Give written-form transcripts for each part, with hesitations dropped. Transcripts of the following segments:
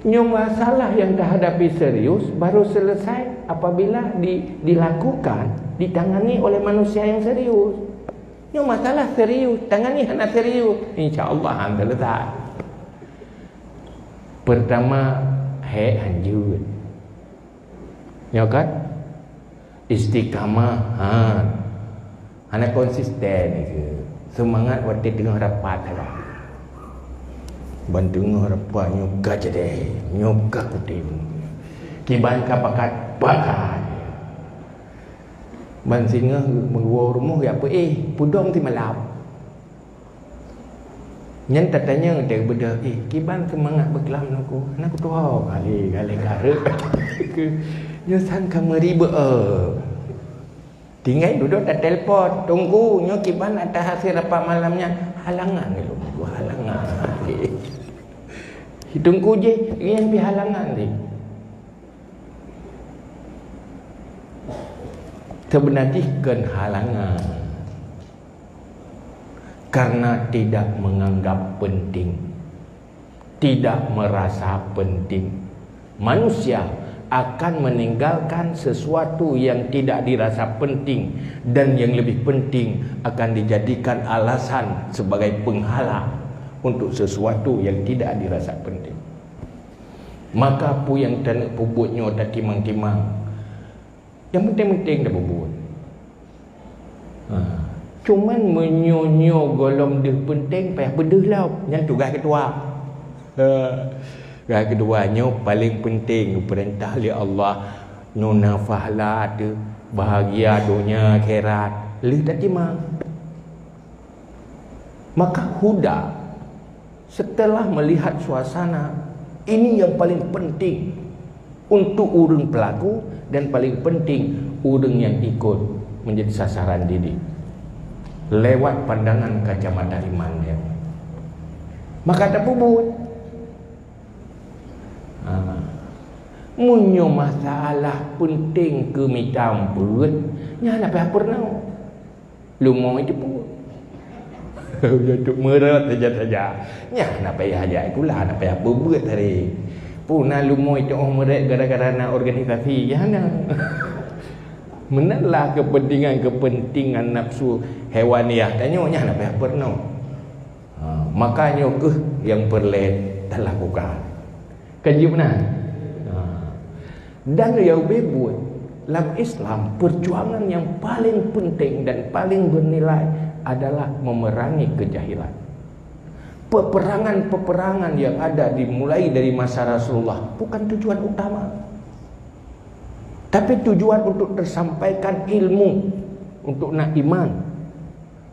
masalah yang dihadapi serius baru selesai apabila dilakukan, ditangani oleh manusia yang serius. Masalah serius, tangani anak serius, insya-Allah selesai. Pertama, anjur. Ya kan? Istiqamah, anak konsisten ke. Semangat waktu tengah rapat lah. Bantu rapat nyuka je deh, nyuka kutim. Kiban ka pakat. Ban singa mengwo rumah apa pudong ti malam. Nyen tatanya dia beda kiban semangat berkelam aku. Aku tahu kali karep. Nyo sangka meriba. Tinggal duduk tak telefon, tunggu nyo kiban atas hasil rapat malamnya. Halangan lu, halangan. Tunggu je, yang pi halangan ni. Sebenarnya halangan karena tidak menganggap penting, tidak merasa penting. Manusia akan meninggalkan sesuatu yang tidak dirasa penting, dan yang lebih penting akan dijadikan alasan sebagai penghalang untuk sesuatu yang tidak dirasa penting. Maka pu yang tanak pubutnya tak timang-timang, yang penting-penting dah berbuat. Cuman menyonyo golong dia penting payah bedah lah. Yang tugas kedua. Tugas keduanya paling penting perintah oleh Allah. Nuna fahla tu bahagia dunia akhirat. Lih tak timang. Maka Huda setelah melihat suasana, ini yang paling penting untuk urang pelaku, dan paling penting urang yang ikut menjadi sasaran didik lewat pandangan kacamata iman dia. Maka tak bubut. Munyo masalah penting ke minta ampun, nyala apa pernah lu mau itu pun untuk merat saja. Nyala apa ya aja itulah apa ya bubut tadi. Puna lu mau itu merat gara-gara nak organisasi jana. Menalah kepentingan nafsu hewaniah tanya nyala apa pernah. Makanya ke yang perlet telah bukan. Kaji benar. Dan yang bebut dalam Islam, perjuangan yang paling penting dan paling bernilai adalah memerangi kejahilan. Peperangan-peperangan yang ada dimulai dari masa Rasulullah bukan tujuan utama, tapi tujuan untuk tersampaikan ilmu, untuk nak iman,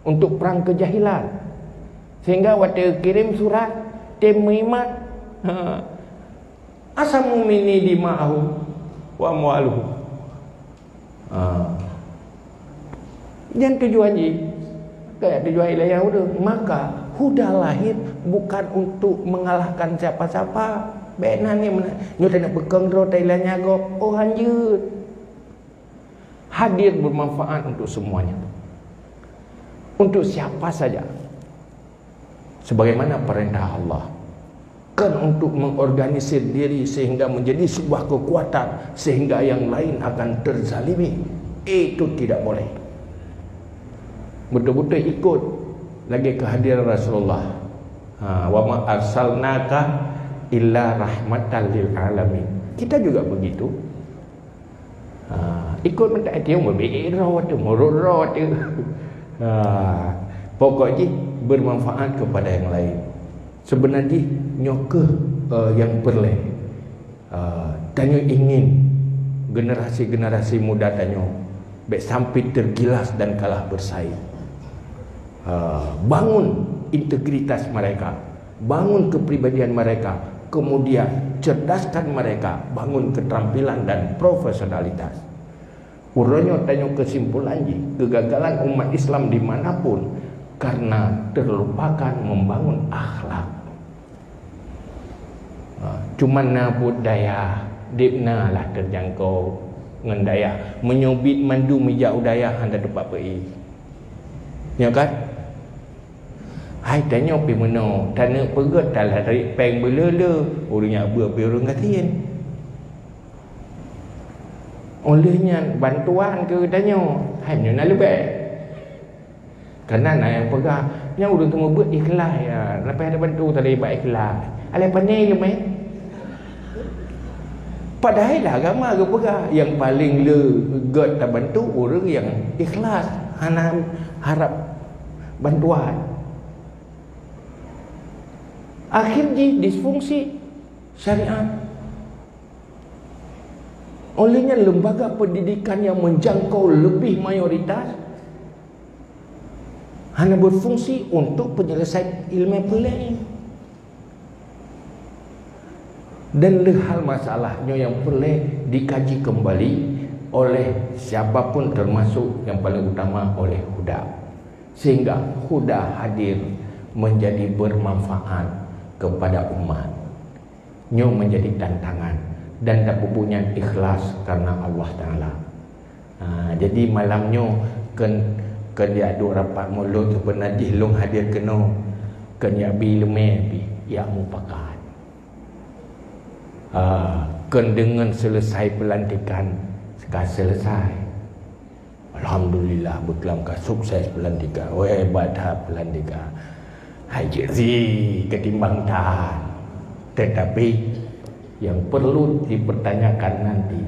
untuk perang kejahilan. Sehingga waktu kirim surat tim iman, asal mumini dima'ahu wa mu'aluhu. Dan tujuannya kayak tujuan ilayah udah. Maka Huda lahir bukan untuk mengalahkan siapa-siapa. Benar ni nyo tak nak berkengro Thailandnya go. Oh anjir. Hadir bermanfaat untuk semuanya. Untuk siapa saja. Sebagaimana perintah Allah. Kan untuk mengorganisir diri sehingga menjadi sebuah kekuatan, sehingga yang lain akan terzalimi. Itu tidak boleh. Betul-betul ikut lagi kehadiran Rasulullah. Wa ma arsalnaka illa rahmatan lil alamin. Kita juga begitu. Ikut minta dia berbiro tu, murur tu. Pokoknya bermanfaat kepada yang lain. Sebenarnya nyoke yang perlu tanyo ingin generasi-generasi muda tanyo baik sampai tergilas dan kalah bersaing. Bangun integritas mereka, bangun kepribadian mereka, kemudian cerdaskan mereka, bangun keterampilan dan profesionalitas. Urunyo tanyo kesimpulan kegagalan umat Islam dimanapun karena terlupakan membangun akhlak. Cuman nabut daya dipna lah terjangkau dengan daya menyobit mandu mijak udaya anda dapat pergi. Ya kan? Hai tanya pergi mana? Tanah perut dalam tarik peng belala. Orangnya orang katiin. Olehnya bantuan ke tanya. Hai mana nak lebih? Kerana nak yang pegang. Yang orang tunggu buat ikhlas ya. Lepas ada bantu tadi buat ikhlas. Alai pandai ke mai? Padahal lah agama ke pegang. Yang paling legat tak bantu orang yang ikhlas. Hana harap bantuan. Akhirnya disfungsi syariat. Olehnya lembaga pendidikan yang menjangkau lebih mayoritas hanya berfungsi untuk penyelesaian ilmu pelik. Dan hal masalahnya yang pelik dikaji kembali oleh siapapun, termasuk yang paling utama oleh Huda. Sehingga Huda hadir menjadi bermanfaat kepada umat. Nyo menjadi tantangan dan tak punya ikhlas karena Allah Ta'ala. Jadi malamnya dia dua rapat mulut pernah dihlung hadir kena kenya bilme ya mupakat. Dengan selesai pelantikan selesai. Alhamdulillah berkelangkah sukses pelantikan. Hebat pelantikan. Haji ketimbang tahan. Tetapi yang perlu dipertanyakan nanti,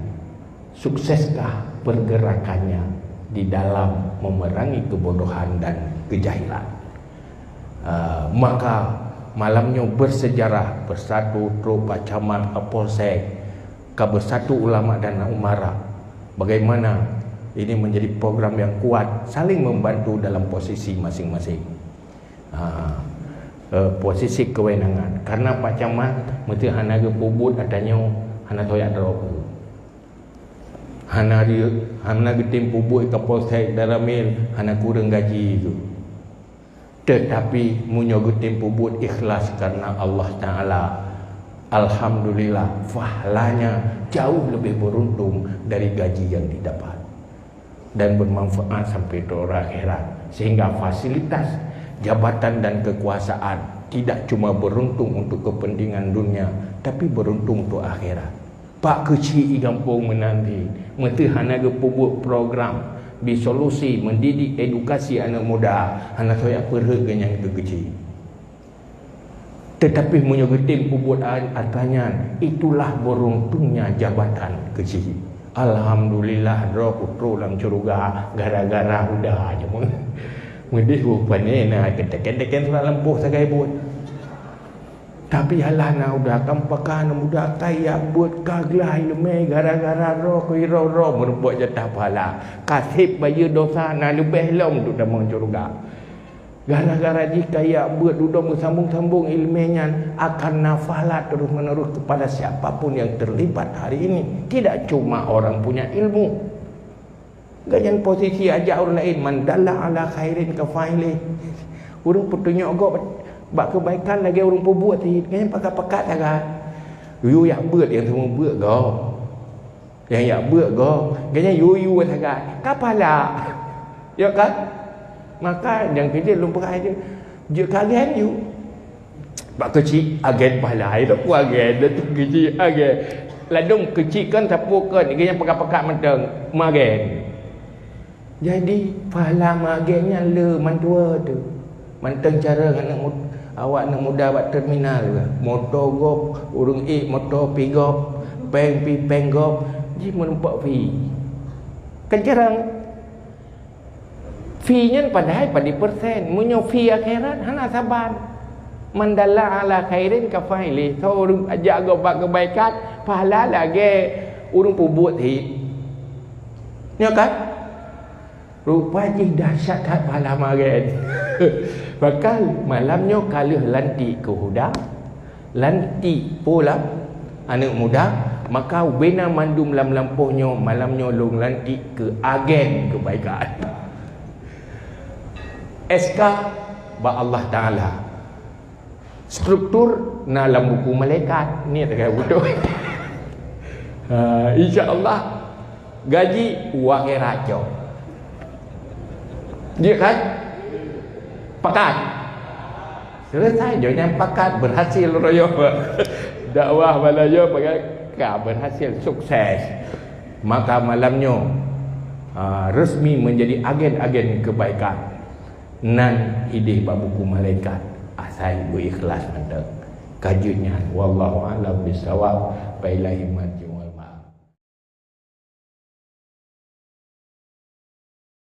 sukseskah pergerakannya di dalam memerangi kebodohan dan kejahilan? Maka malamnya bersejarah bersatu Tropa Camat Kapolsek Bersatu Ulama dan Umara. Bagaimana ini menjadi program yang kuat, saling membantu dalam posisi masing-masing. Posisi kewenangan. Karena Pak Camat mesti hana ke pubut adanya hana toyak drop. Hana ke tim pubut Kapolsek Daramil hana kurang gaji itu. Tetapi munyo ke tim pubut ikhlas karena Allah Ta'ala. Alhamdulillah fahlanya jauh lebih beruntung dari gaji yang didapat dan bermanfaat sampai ke akhirat. Sehingga fasilitas jabatan dan kekuasaan tidak cuma beruntung untuk kepentingan dunia, tapi beruntung untuk akhirat. Pak kecil di kampung menanti mesti hana ke pubut program bisolusi mendidik edukasi anak muda hana saya perhatian yang kecil. Tetapi menyogetim pubut artanyan, itulah beruntungnya jabatan kecil. Alhamdulillah roh putru lang curuga gara-gara udah aja mun. Mendih rupanya nak ketek-ketek surat lempuh sagai buat. Tapi halah nak udah kampakan udah kaya buat kaglai lemai gara-gara roh roh berbuat jatah pahala. Kasih bayar dosa nak lebih lom untuk damang curuga. Gara-gara jika ya buat duduk bersambung-sambung ilmunya akan nafalat terus-menerus kepada siapapun yang terlibat hari ini. Tidak cuma orang punya ilmu. Ganyan posisi aja orang lain mandalla ala khairin kafaili. Orang petunjuk go bak kebaikan lagi orang perbuat ni. Ganyan pakat-pakat agak. Yu yak buat yang semua buat go. Yang yak buat go. Ganyan yu agak. Kapala. Ya kan? Maka yang kerja lumpur aja. Je kagen you. Bak kecil agen pahala ai dak ku agen dak tu kecil agen. Ladung kecil kan tapukan ganyan pakat-pakat mentang magen. Jadi pahala magennya le mantua tu. Manteng cara anak awak nak muda buat terminal ke. Motor gop, urung motor pi gop, peng pi peng gop, ji menumpak pi. Kan jarang. Fee-nya padahal pada persen. Munyo fee akhirat hana saban. Mandalla ala khairin kafaili. So urung ajak gop buat kebaikan, pahala lagi urung pubut hit. Ya kan? Rupanya dahsyat pahala magen. Bakal malamnya kalau lantik ke Huda, lantik pula anak muda, maka bina mandum lampuhnya malamnya long lantik ke agen kebaikan. SK ba Allah Ta'ala. Struktur dalam buku malaikat ni tak kaya bodoh. InsyaAllah gaji wang raja. Dia kan pakat Selesai je yang pakat berhasil royo. Dakwah Malaya pakai berhasil sukses. Maka malamnya resmi menjadi agen-agen kebaikan. Nan idih babuku malaikat asai bu ikhlas mata. Kajunya wallahu alam bisawab. Bailahi maju.